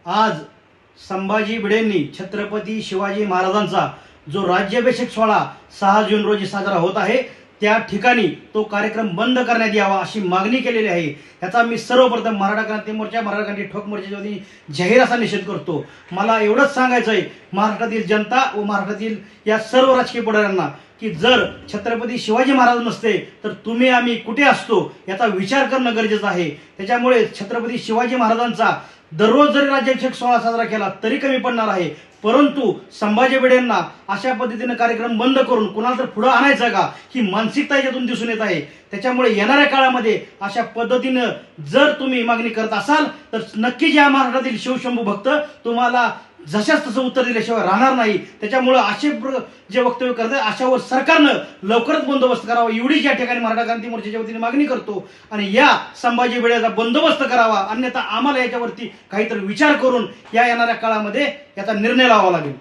आज संभाजी भिडेंनी छत्रपती शिवाजी महाराजांचा जो राज्याभिषेक सोहळा 6 जून रोजी साजरा होत आहे त्या ठिकाणी तो कार्यक्रम बंद करण्यात यावा अशी मागणी केलेली आहे। याचा मी सर्वप्रथम मराठा क्रांती मोर्चा मराठा क्रांती ठोक मोर्चाच्या वतीने जाहीर असा निषेध करतो। मला एवढंच सांगायचं आहे महाराष्ट्रातील जनता व महाराष्ट्रातील या सर्व राजकीय पुढाऱ्यांना की जर छत्रपती शिवाजी महाराज नसते तर तुम्ही आम्ही कुठे असतो याचा विचार करणं गरजेचं आहे। त्याच्यामुळे छत्रपती शिवाजी महाराजांचा दररोज जरी राज्याभिषेक सोहळा साजरा केला तरी कमी पडणार आहे, परंतु संभाजी भिडेंना अशा पद्धतीने कार्यक्रम बंद करून कुणाला तर पुढे आणायचं का ही मानसिकता यातून दिसून येत आहे। त्याच्यामुळे येणाऱ्या काळामध्ये अशा पद्धतीने जर तुम्ही मागणी करत असाल तर नक्कीच या महाराष्ट्रातील शिवशंभू भक्त तुम्हाला जशाच तसं उत्तर दिल्याशिवाय राहणार नाही। त्याच्यामुळे असे जे वक्तव्य करतात अशावर सरकारनं लवकरच बंदोबस्त करावा एवढीच या ठिकाणी मराठा क्रांती मोर्चाच्या वतीने मागणी करतो आणि या संभाजी भिडेचा बंदोबस्त करावा, अन्यथा आम्हाला याच्यावरती काहीतरी विचार करून या येणाऱ्या काळामध्ये याचा निर्णय लावावा लागेल।